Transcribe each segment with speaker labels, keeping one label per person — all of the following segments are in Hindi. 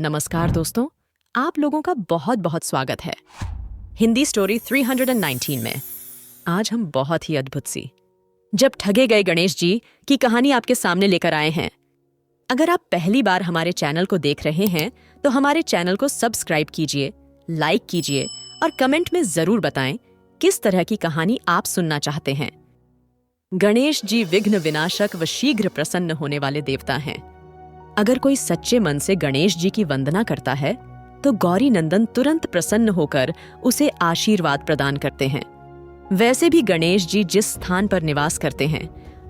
Speaker 1: नमस्कार दोस्तों, आप लोगों का बहुत बहुत स्वागत है हिंदी स्टोरी 319 में। आज हम बहुत ही अद्भुत सी जब ठगे गए गणेश जी की कहानी आपके सामने लेकर आए हैं। अगर आप पहली बार हमारे चैनल को देख रहे हैं तो हमारे चैनल को सब्सक्राइब कीजिए, लाइक कीजिए और कमेंट में जरूर बताएं किस तरह की कहानी आप सुनना चाहते हैं। गणेश जी विघ्न विनाशक व शीघ्र प्रसन्न होने वाले देवता हैं। अगर कोई सच्चे मन से गणेश जी की वंदना करता है तो गौरी नंदन तुरंत प्रसन्न होकर उसे आशीर्वाद प्रदान करते हैं। वैसे भी गणेश जी जिस स्थान पर निवास करते हैं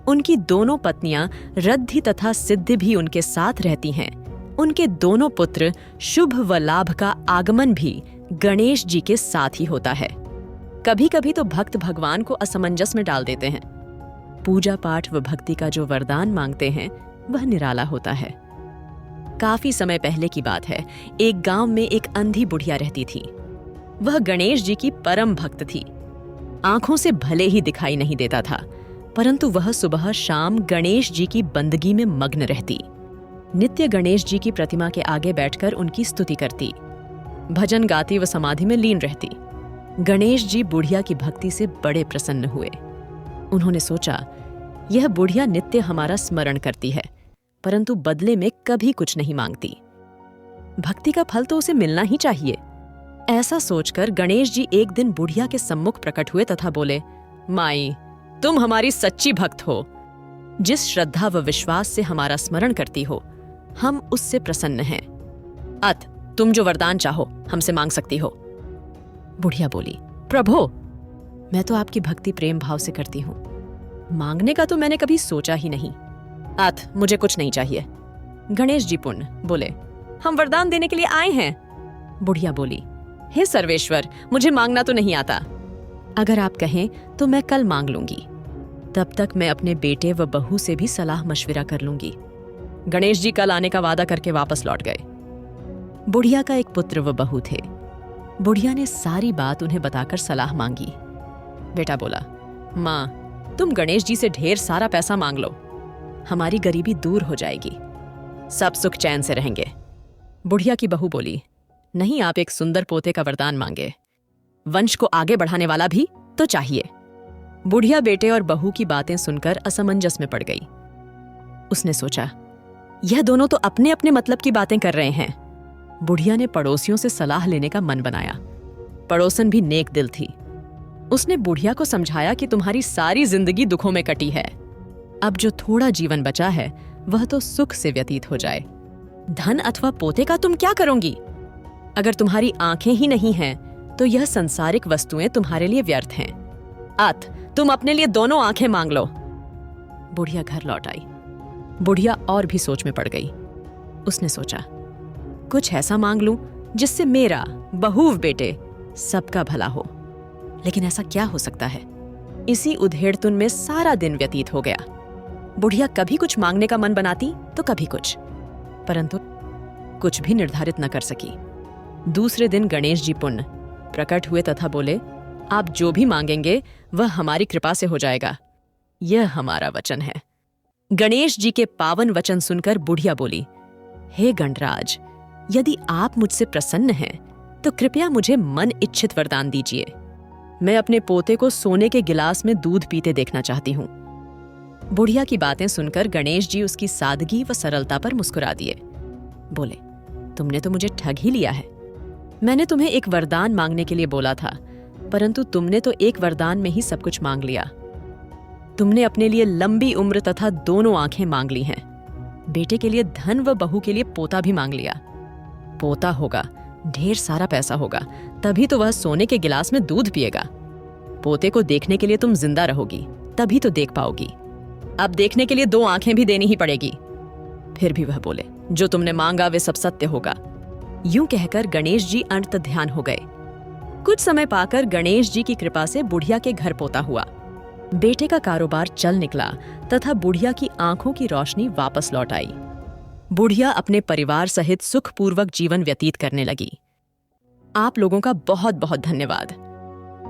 Speaker 1: उनकी दोनों पत्नियां रद्धि तथा सिद्धि भी उनके साथ रहती हैं। उनके दोनों पुत्र शुभ व लाभ का आगमन भी गणेश जी के साथ ही होता है। कभी कभी तो भक्त भगवान को असमंजस में डाल देते हैं। पूजा पाठ व भक्ति का जो वरदान मांगते हैं वह निराला होता है। काफी समय पहले की बात है। एक गांव में एक अंधी बुढ़िया रहती थी। वह गणेश जी की परम भक्त थी। आंखों से भले ही दिखाई नहीं देता था, परंतु वह सुबह शाम गणेश जी की बंदगी में मग्न रहती। नित्य गणेश जी की प्रतिमा के आगे बैठकर उनकी स्तुति करती, भजन गाती व समाधि में लीन रहती। गणेश जी बुढ़िया की भक्ति से बड़े प्रसन्न हुए। उन्होंने सोचा, यह बुढ़िया नित्य हमारा स्मरण करती है, परंतु बदले में कभी कुछ नहीं मांगती। भक्ति का फल तो उसे मिलना ही चाहिए। ऐसा सोचकर गणेश जी एक दिन बुढ़िया के सम्मुख प्रकट हुए तथा बोले, माई, तुम हमारी सच्ची भक्त हो। जिस श्रद्धा व विश्वास से हमारा स्मरण करती हो, हम उससे प्रसन्न हैं। अत तुम जो वरदान चाहो हमसे मांग सकती हो। बुढ़िया बोली, प्रभो, मैं तो आपकी भक्ति प्रेम भाव से करती हूँ, मांगने का तो मैंने कभी सोचा ही नहीं। अत मुझे कुछ नहीं चाहिए। गणेश जी पुण्य बोले, हम वरदान देने के लिए आए हैं। बुढ़िया बोली, हे सर्वेश्वर, मुझे मांगना तो नहीं आता। अगर आप कहें तो मैं कल मांग लूंगी। तब तक मैं अपने बेटे व बहू से भी सलाह मशविरा कर लूंगी। गणेश जी कल आने का वादा करके वापस लौट गए। बुढ़िया का एक पुत्र व बहू थे। बुढ़िया ने सारी बात उन्हें बताकर सलाह मांगी। बेटा बोला, माँ, तुम गणेश जी से ढेर सारा पैसा मांग लो, हमारी गरीबी दूर हो जाएगी, सब सुख चैन से रहेंगे। बुढ़िया की बहू बोली, नहीं, आप एक सुंदर पोते का वरदान मांगे, वंश को आगे बढ़ाने वाला भी तो चाहिए। बुढ़िया बेटे और बहू की बातें सुनकर असमंजस में पड़ गई। उसने सोचा, यह दोनों तो अपने अपने मतलब की बातें कर रहे हैं। बुढ़िया ने पड़ोसियों से सलाह लेने का मन बनाया। पड़ोसन भी नेक दिल थी। उसने बुढ़िया को समझाया कि तुम्हारी सारी जिंदगी दुखों में कटी है, अब जो थोड़ा जीवन बचा है वह तो सुख से व्यतीत हो जाए। धन अथवा पोते का तुम क्या करोगी? अगर तुम्हारी आंखें ही नहीं हैं तो यह संसारिक वस्तुएं तुम्हारे लिए व्यर्थ हैं। अत तुम अपने लिए दोनों आंखें मांग लो। बुढ़िया घर लौट आई। बुढ़िया और भी सोच में पड़ गई। उसने सोचा, कुछ ऐसा मांग लूं जिससे मेरा, बहू, बेटे सबका भला हो। लेकिन ऐसा क्या हो सकता है? इसी उधेड़तुन में सारा दिन व्यतीत हो गया। बुढ़िया कभी कुछ मांगने का मन बनाती तो कभी कुछ, परंतु कुछ भी निर्धारित न कर सकी। दूसरे दिन गणेश जी पुण्य प्रकट हुए तथा बोले, आप जो भी मांगेंगे वह हमारी कृपा से हो जाएगा, यह हमारा वचन है। गणेश जी के पावन वचन सुनकर बुढ़िया बोली, हे गणराज, यदि आप मुझसे प्रसन्न हैं तो कृपया मुझे मन इच्छित वरदान दीजिए। मैं अपने पोते को सोने के गिलास में दूध पीते देखना चाहती हूँ। बुढ़िया की बातें सुनकर गणेश जी उसकी सादगी व सरलता पर मुस्कुरा दिए। बोले, तुमने तो मुझे ठग ही लिया है। मैंने तुम्हें एक वरदान मांगने के लिए बोला था, परंतु तुमने तो एक वरदान में ही सब कुछ मांग लिया। तुमने अपने लिए लंबी उम्र तथा दोनों आंखें मांग ली हैं। बेटे के लिए धन व बहू के लिए पोता भी मांग लिया। पोता होगा, ढेर सारा पैसा होगा, तभी तो वह सोने के गिलास में दूध पिएगा। पोते को देखने के लिए तुम जिंदा रहोगी, तभी तो देख पाओगी। अब देखने के लिए दो आंखें भी देनी ही पड़ेगी। फिर भी वह बोले, जो तुमने मांगा वे सब सत्य होगा। यूं कहकर गणेश जी अंत ध्यान हो गए। कुछ समय पाकर गणेश जी की कृपा से बुढ़िया के घर पोता हुआ। बेटे का कारोबार चल निकला तथा बुढ़िया की आंखों की रोशनी वापस लौट आई। बुढ़िया अपने परिवार सहित सुखपूर्वक जीवन व्यतीत करने लगी। आप लोगों का बहुत बहुत धन्यवाद।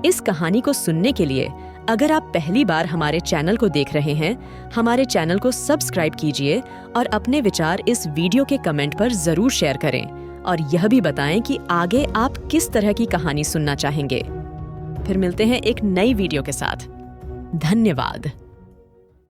Speaker 1: इस कहानी को सुनने के लिए अगर आप पहली बार हमारे चैनल को देख रहे हैं, हमारे चैनल को सब्सक्राइब कीजिए और अपने विचार इस वीडियो के कमेंट पर जरूर शेयर करें और यह भी बताएं कि आगे आप किस तरह की कहानी सुनना चाहेंगे। फिर मिलते हैं एक नई वीडियो के साथ। धन्यवाद।